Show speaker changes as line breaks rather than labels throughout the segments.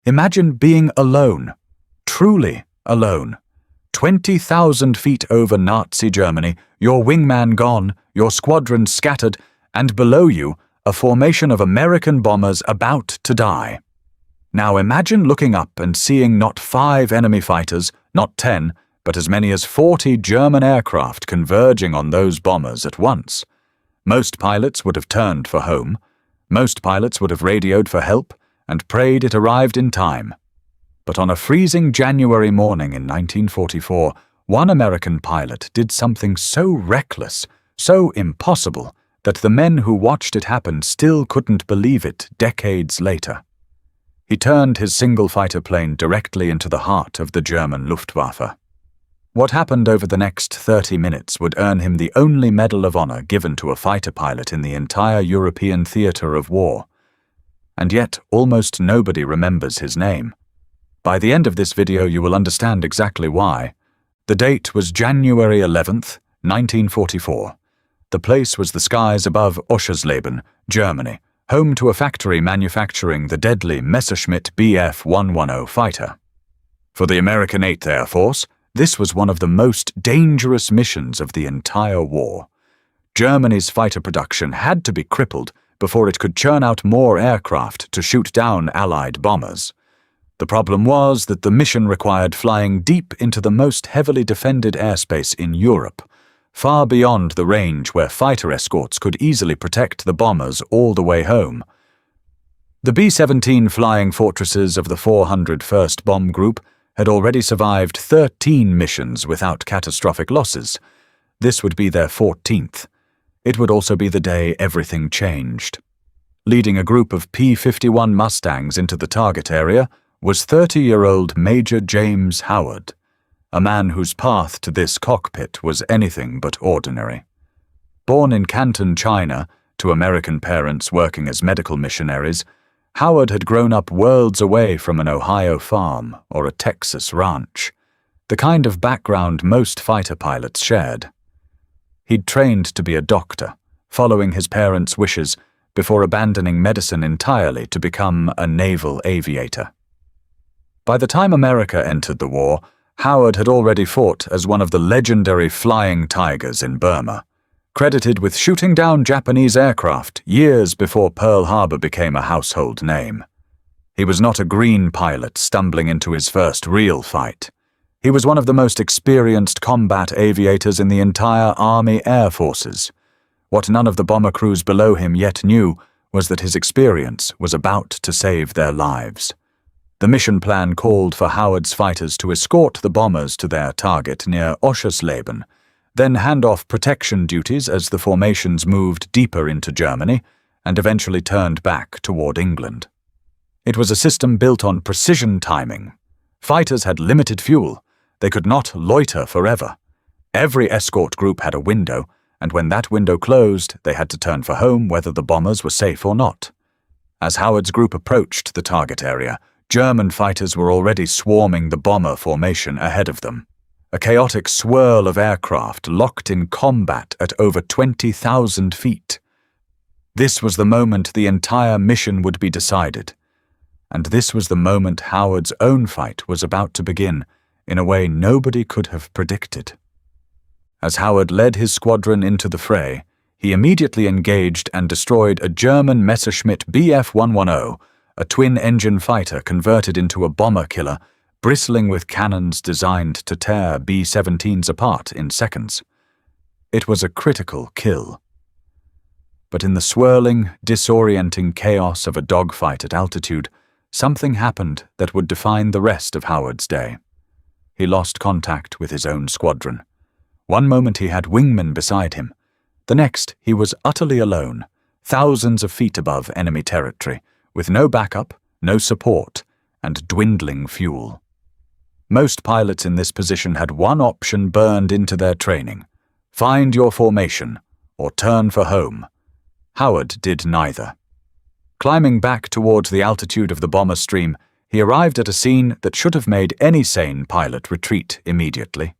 Imagine being alone, truly alone. 20,000 feet over Nazi Germany, your wingman gone, your squadron scattered, and below you, a formation of American bombers about to die. Now imagine looking up and seeing not 5 enemy fighters, not 10, but as many as 40 German aircraft converging on those bombers at once. Most pilots would have turned for home. Most pilots would have radioed for help and prayed it arrived in time. But on a freezing January morning in 1944, one American pilot did something so reckless, so impossible, that the men who watched it happen still couldn't believe it decades later. He turned his single fighter plane directly into the heart of the German Luftwaffe. What happened over the next 30 minutes would earn him the only Medal of Honor given to a fighter pilot in the entire European Theater of WWII. And yet, almost nobody remembers his name. By the end of this video, you will understand exactly why. The date was January 11th, 1944. The place was the skies above Oschersleben, Germany, home to a factory manufacturing the deadly Messerschmitt Bf-110 fighter. For the American 8th Air Force, this was one of the most dangerous missions of the entire war. Germany's fighter production had to be crippled before it could churn out more aircraft to shoot down Allied bombers. The problem was that the mission required flying deep into the most heavily defended airspace in Europe, far beyond the range where fighter escorts could easily protect the bombers all the way home. The B-17 flying fortresses of the 401st Bomb Group had already survived 13 missions without catastrophic losses. This would be their 14th. It would also be the day everything changed. Leading a group of P-51 Mustangs into the target area was 30-year-old Major James Howard, a man whose path to this cockpit was anything but ordinary. Born in Canton, China, to American parents working as medical missionaries, Howard had grown up worlds away from an Ohio farm or a Texas ranch, the kind of background most fighter pilots shared. He'd trained to be a doctor, following his parents' wishes before abandoning medicine entirely to become a naval aviator. By the time America entered the war, Howard had already fought as one of the legendary Flying Tigers in Burma, credited with shooting down Japanese aircraft years before Pearl Harbor became a household name. He was not a green pilot stumbling into his first real fight. He was one of the most experienced combat aviators in the entire Army Air Forces. What none of the bomber crews below him yet knew was that his experience was about to save their lives. The mission plan called for Howard's fighters to escort the bombers to their target near Oschersleben, then hand off protection duties as the formations moved deeper into Germany and eventually turned back toward England. It was a system built on precision timing. Fighters had limited fuel. They could not loiter forever. Every escort group had a window, and when that window closed, they had to turn for home whether the bombers were safe or not. As Howard's group approached the target area, German fighters were already swarming the bomber formation ahead of them. A chaotic swirl of aircraft locked in combat at over 20,000 feet. This was the moment the entire mission would be decided. And this was the moment Howard's own fight was about to begin, in a way nobody could have predicted. As Howard led his squadron into the fray, he immediately engaged and destroyed a German Messerschmitt Bf-110, a twin-engine fighter converted into a bomber killer, bristling with cannons designed to tear B-17s apart in seconds. It was a critical kill. But in the swirling, disorienting chaos of a dogfight at altitude, something happened that would define the rest of Howard's day. He lost contact with his own squadron. One moment he had wingmen beside him. The next he was utterly alone, thousands of feet above enemy territory, with no backup, no support, and dwindling fuel. Most pilots in this position had one option burned into their training: find your formation or turn for home. Howard did neither. Climbing back towards the altitude of the bomber stream, he arrived at a scene that should have made any sane pilot retreat immediately.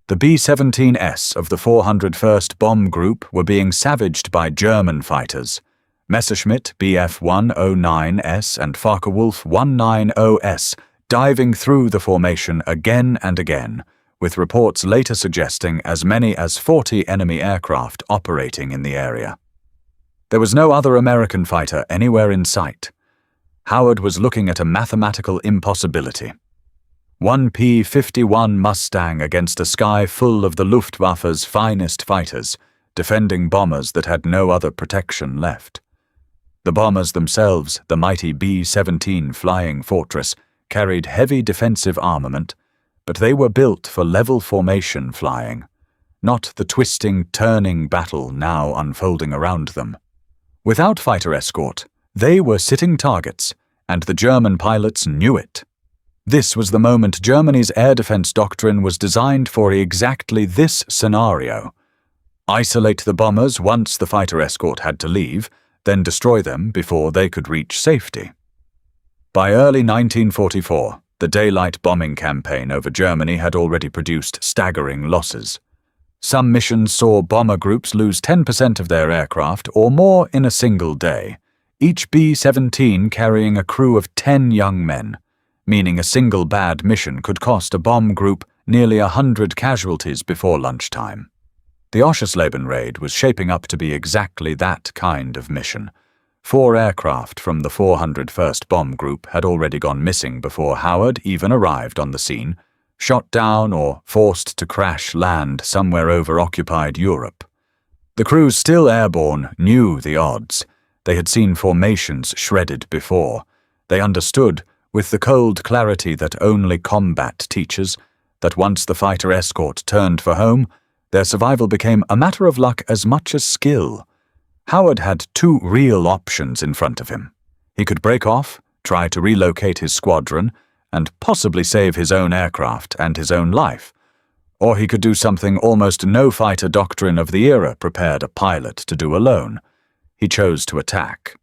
The B-17S of the 401st Bomb Group were being savaged by German fighters. Messerschmitt Bf-109S and Focke-Wulf 190S diving through the formation again and again, with reports later suggesting as many as 40 enemy aircraft operating in the area. There was no other American fighter anywhere in sight. Howard was looking at a mathematical impossibility. One P-51 Mustang against a sky full of the Luftwaffe's finest fighters, defending bombers that had no other protection left. The bombers themselves, the mighty B-17 Flying Fortress, carried heavy defensive armament, but they were built for level formation flying, not the twisting, turning battle now unfolding around them. Without fighter escort, they were sitting targets, and the German pilots knew it. This was the moment Germany's air defense doctrine was designed for exactly this scenario. Isolate the bombers once the fighter escort had to leave, then destroy them before they could reach safety. By early 1944, the daylight bombing campaign over Germany had already produced staggering losses. Some missions saw bomber groups lose 10% of their aircraft or more in a single day, each B-17 carrying a crew of 10 young men, meaning a single bad mission could cost a bomb group nearly 100 casualties before lunchtime. The Oschersleben raid was shaping up to be exactly that kind of mission. 4 aircraft from the 401st Bomb Group had already gone missing before Howard even arrived on the scene, shot down or forced to crash land somewhere over occupied Europe. The crews still airborne knew the odds. They had seen formations shredded before. They understood, with the cold clarity that only combat teaches, that once the fighter escort turned for home, their survival became a matter of luck as much as skill. Howard had 2 real options in front of him. He could break off, try to relocate his squadron, and possibly save his own aircraft and his own life. Or he could do something almost no fighter doctrine of the era prepared a pilot to do alone. He chose to attack.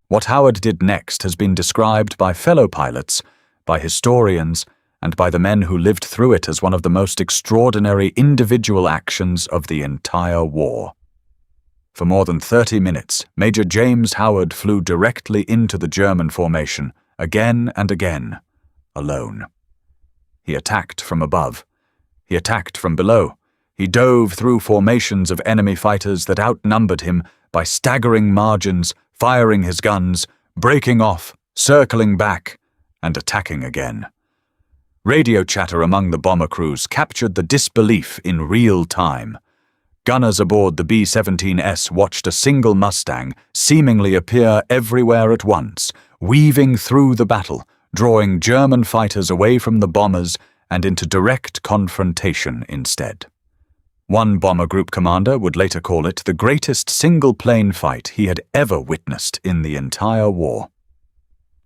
What Howard did next has been described by fellow pilots, by historians, and by the men who lived through it as one of the most extraordinary individual actions of the entire war. For more than 30 minutes, Major James Howard flew directly into the German formation, again and again, alone. He attacked from above. He attacked from below. He dove through formations of enemy fighters that outnumbered him by staggering margins, firing his guns, breaking off, circling back, and attacking again. Radio chatter among the bomber crews captured the disbelief in real time. Gunners aboard the B-17S watched a single Mustang seemingly appear everywhere at once, weaving through the battle, drawing German fighters away from the bombers and into direct confrontation instead. One bomber group commander would later call it the greatest single-plane fight he had ever witnessed in the entire war.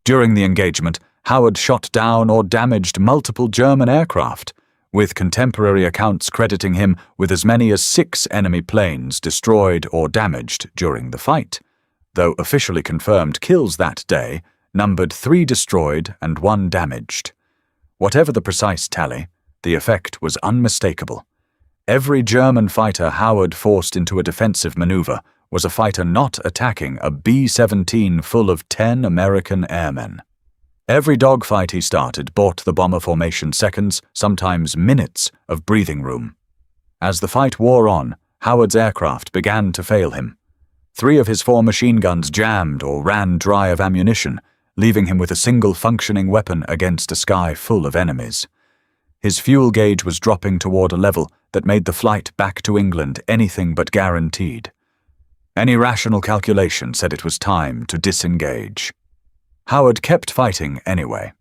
During the engagement, Howard shot down or damaged multiple German aircraft, with contemporary accounts crediting him with as many as 6 enemy planes destroyed or damaged during the fight, though officially confirmed kills that day numbered 3 destroyed and 1 damaged. Whatever the precise tally, the effect was unmistakable. Every German fighter Howard forced into a defensive maneuver was a fighter not attacking a B-17 full of 10 American airmen. Every dogfight he started bought the bomber formation seconds, sometimes minutes, of breathing room. As the fight wore on, Howard's aircraft began to fail him. 3 of his 4 machine guns jammed or ran dry of ammunition, leaving him with a single functioning weapon against a sky full of enemies. His fuel gauge was dropping toward a level that made the flight back to England anything but guaranteed. Any rational calculation said it was time to disengage. Howard kept fighting anyway.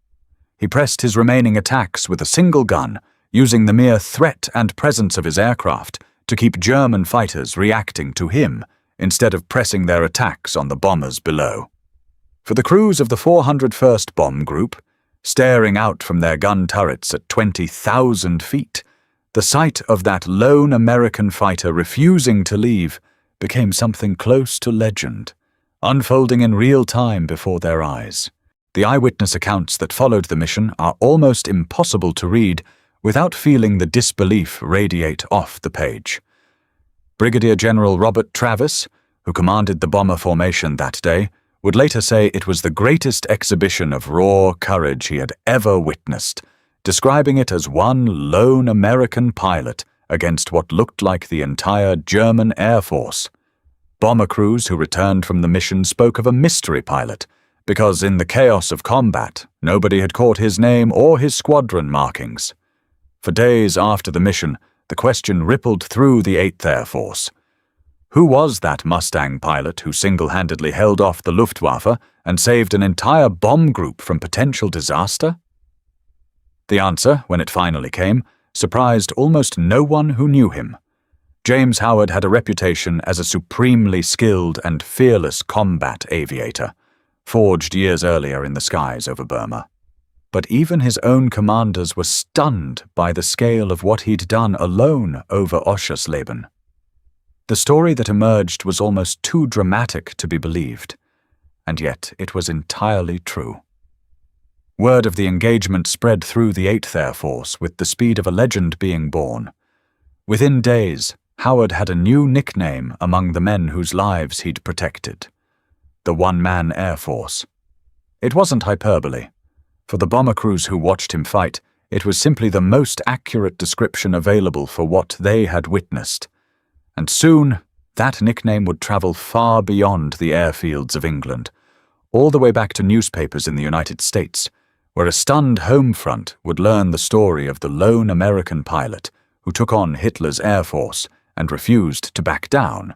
He pressed his remaining attacks with a single gun, using the mere threat and presence of his aircraft to keep German fighters reacting to him instead of pressing their attacks on the bombers below. For the crews of the 401st Bomb Group, staring out from their gun turrets at 20,000 feet, the sight of that lone American fighter refusing to leave became something close to legend, unfolding in real time before their eyes. The eyewitness accounts that followed the mission are almost impossible to read without feeling the disbelief radiate off the page. Brigadier General Robert Travis, who commanded the bomber formation that day, would later say it was the greatest exhibition of raw courage he had ever witnessed, describing it as one lone American pilot against what looked like the entire German Air Force. Bomber crews who returned from the mission spoke of a mystery pilot, because in the chaos of combat, nobody had caught his name or his squadron markings. For days after the mission, the question rippled through the 8th Air Force. Who was that Mustang pilot who single-handedly held off the Luftwaffe and saved an entire bomb group from potential disaster? The answer, when it finally came, surprised almost no one who knew him. James Howard had a reputation as a supremely skilled and fearless combat aviator, forged years earlier in the skies over Burma. But even his own commanders were stunned by the scale of what he'd done alone over Oschersleben. The story that emerged was almost too dramatic to be believed, and yet it was entirely true. Word of the engagement spread through the 8th Air Force with the speed of a legend being born. Within days, Howard had a new nickname among the men whose lives he'd protected: the One-Man Air Force. It wasn't hyperbole. For the bomber crews who watched him fight, it was simply the most accurate description available for what they had witnessed. And soon, that nickname would travel far beyond the airfields of England, all the way back to newspapers in the United States, where a stunned home front would learn the story of the lone American pilot who took on Hitler's Air Force and refused to back down.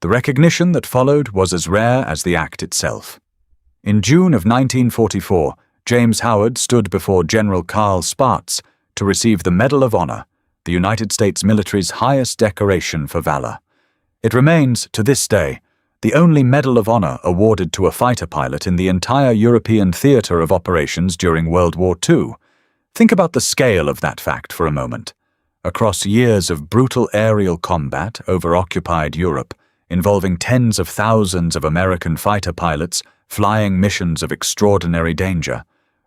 The recognition that followed was as rare as the act itself. In June of 1944, James Howard stood before General Karl Spaatz to receive the Medal of Honor, the United States military's highest decoration for valor. It remains, to this day, the only Medal of Honor awarded to a fighter pilot in the entire European Theater of Operations during World War II. Think about the scale of that fact for a moment. Across years of brutal aerial combat over occupied Europe, involving tens of thousands of American fighter pilots flying missions of extraordinary danger,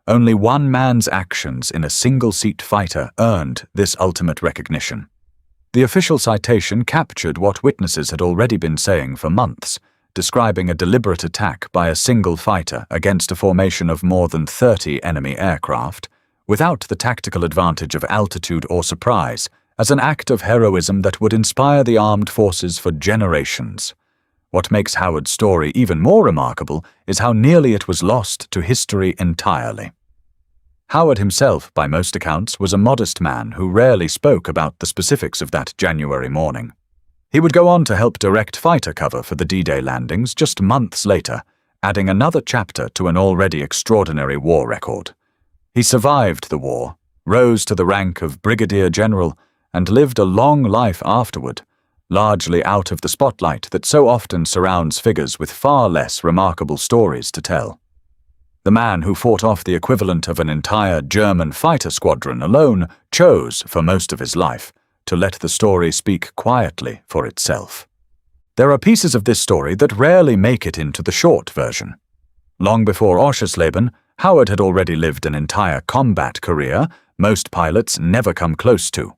only one man's actions in a single-seat fighter earned this ultimate recognition. The official citation captured what witnesses had already been saying for months, describing a deliberate attack by a single fighter against a formation of more than 30 enemy aircraft, without the tactical advantage of altitude or surprise, as an act of heroism that would inspire the armed forces for generations. What makes Howard's story even more remarkable is how nearly it was lost to history entirely. Howard himself, by most accounts, was a modest man who rarely spoke about the specifics of that January morning. He would go on to help direct fighter cover for the D-Day landings just months later, adding another chapter to an already extraordinary war record. He survived the war, rose to the rank of Brigadier General, and lived a long life afterward, largely out of the spotlight that so often surrounds figures with far less remarkable stories to tell. The man who fought off the equivalent of an entire German fighter squadron alone chose, for most of his life, to let the story speak quietly for itself. There are pieces of this story that rarely make it into the short version. Long before Oschersleben, Howard had already lived an entire combat career most pilots never come close to.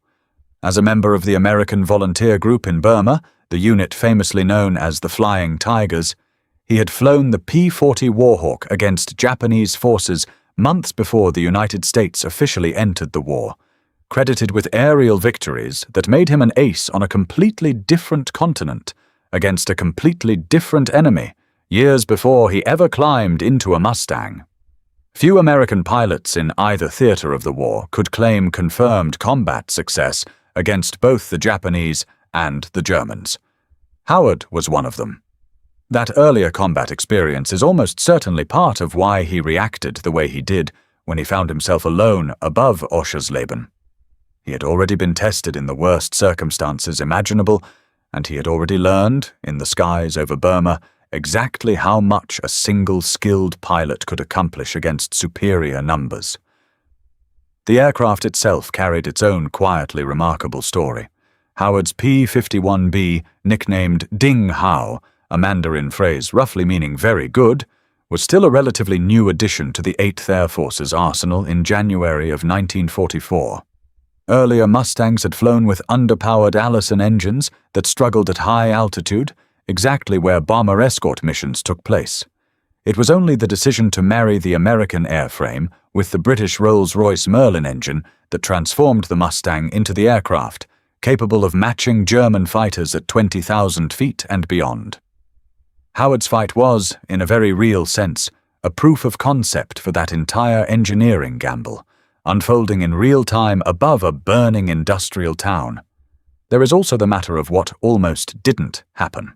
As a member of the American volunteer group in Burma, the unit famously known as the Flying Tigers, he had flown the P-40 Warhawk against Japanese forces months before the United States officially entered the war, credited with aerial victories that made him an ace on a completely different continent, against a completely different enemy, years before he ever climbed into a Mustang. Few American pilots in either theater of the war could claim confirmed combat success against both the Japanese and the Germans. Howard was one of them. That earlier combat experience is almost certainly part of why he reacted the way he did when he found himself alone above Oschersleben. He had already been tested in the worst circumstances imaginable, and he had already learned, in the skies over Burma, exactly how much a single skilled pilot could accomplish against superior numbers. The aircraft itself carried its own quietly remarkable story. Howard's P-51B, nicknamed Ding Hao, a Mandarin phrase roughly meaning very good, was still a relatively new addition to the 8th Air Force's arsenal in January of 1944. Earlier Mustangs had flown with underpowered Allison engines that struggled at high altitude, exactly where bomber escort missions took place. It was only the decision to marry the American airframe with the British Rolls-Royce Merlin engine that transformed the Mustang into the aircraft, capable of matching German fighters at 20,000 feet and beyond. Howard's fight was, in a very real sense, a proof of concept for that entire engineering gamble, unfolding in real time above a burning industrial town. There is also the matter of what almost didn't happen.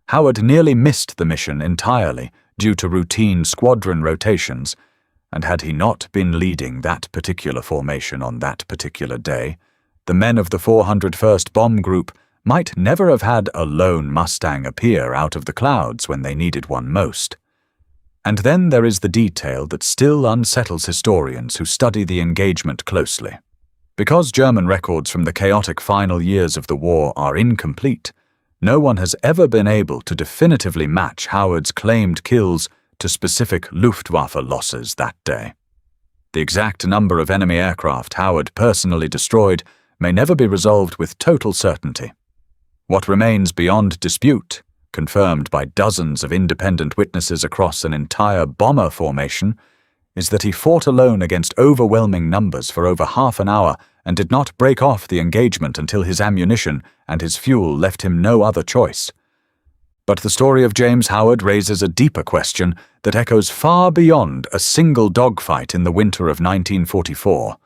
Howard nearly missed the mission entirely due to routine squadron rotations, and had he not been leading that particular formation on that particular day, the men of the 401st Bomb Group might never have had a lone Mustang appear out of the clouds when they needed one most. And then there is the detail that still unsettles historians who study the engagement closely. Because German records from the chaotic final years of the war are incomplete, no one has ever been able to definitively match Howard's claimed kills to specific Luftwaffe losses that day. The exact number of enemy aircraft Howard personally destroyed may never be resolved with total certainty. What remains beyond dispute, confirmed by dozens of independent witnesses across an entire bomber formation, is that he fought alone against overwhelming numbers for over half an hour and did not break off the engagement until his ammunition and his fuel left him no other choice. But the story of James Howard raises a deeper question that echoes far beyond a single dogfight in the winter of 1944.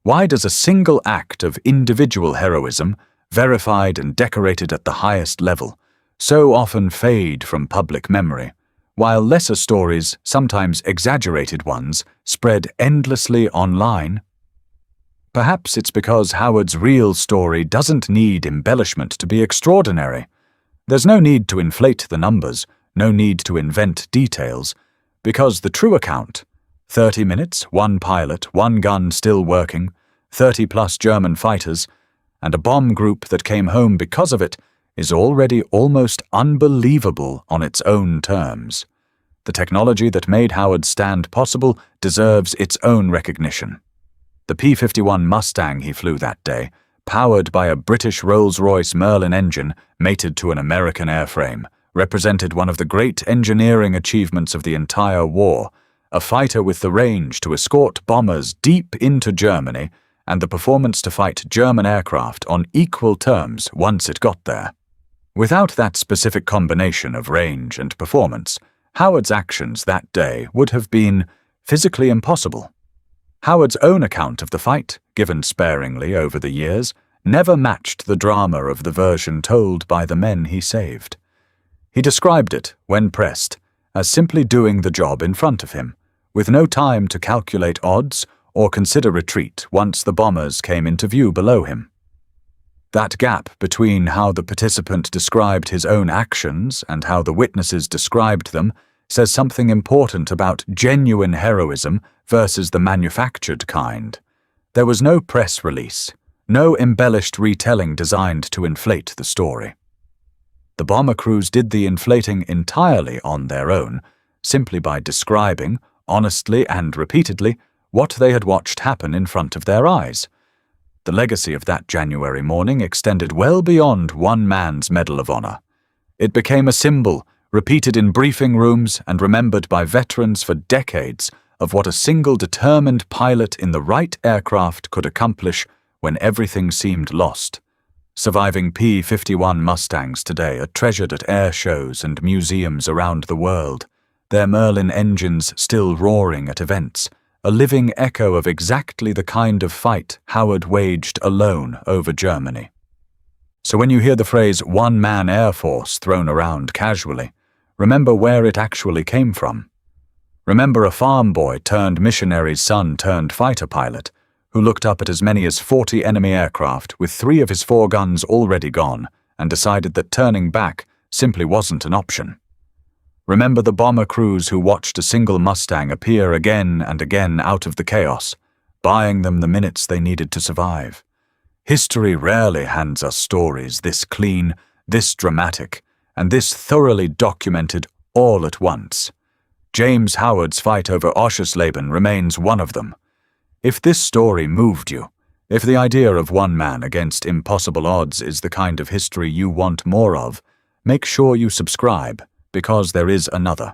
Why does a single act of individual heroism, verified and decorated at the highest level, so often fade from public memory, while lesser stories, sometimes exaggerated ones, spread endlessly online? Perhaps it's because Howard's real story doesn't need embellishment to be extraordinary. There's no need to inflate the numbers, no need to invent details, because the true account, 30 minutes, one pilot, one gun still working, 30-plus German fighters, and a bomb group that came home because of it, is already almost unbelievable on its own terms. The technology that made Howard's stand possible deserves its own recognition. The P-51 Mustang he flew that day, powered by a British Rolls-Royce Merlin engine mated to an American airframe, represented one of the great engineering achievements of the entire war, a fighter with the range to escort bombers deep into Germany and the performance to fight German aircraft on equal terms once it got there. Without that specific combination of range and performance, Howard's actions that day would have been physically impossible. Howard's own account of the fight, given sparingly over the years, never matched the drama of the version told by the men he saved. He described it, when pressed, as simply doing the job in front of him, with no time to calculate odds or consider retreat once the bombers came into view below him. That gap between how the participant described his own actions and how the witnesses described them says something important about genuine heroism versus the manufactured kind. There was no press release, no embellished retelling designed to inflate the story. The bomber crews did the inflating entirely on their own, simply by describing, honestly and repeatedly, what they had watched happen in front of their eyes. The legacy of that January morning extended well beyond one man's Medal of Honor. It became a symbol, repeated in briefing rooms and remembered by veterans for decades, of what a single determined pilot in the right aircraft could accomplish when everything seemed lost. Surviving P-51 Mustangs today are treasured at air shows and museums around the world, their Merlin engines still roaring at events, a living echo of exactly the kind of fight Howard waged alone over Germany. So when you hear the phrase one-man Air Force thrown around casually, remember where it actually came from. Remember a farm boy turned missionary's son turned fighter pilot who looked up at as many as 40 enemy aircraft with 3 of his 4 guns already gone and decided that turning back simply wasn't an option. Remember the bomber crews who watched a single Mustang appear again and again out of the chaos, buying them the minutes they needed to survive. History rarely hands us stories this clean, this dramatic, and this thoroughly documented all at once. James Howard's fight over Oschersleben remains one of them. If this story moved you, If the idea of one man against impossible odds is the kind of history you want more of, make sure you subscribe, because there is another.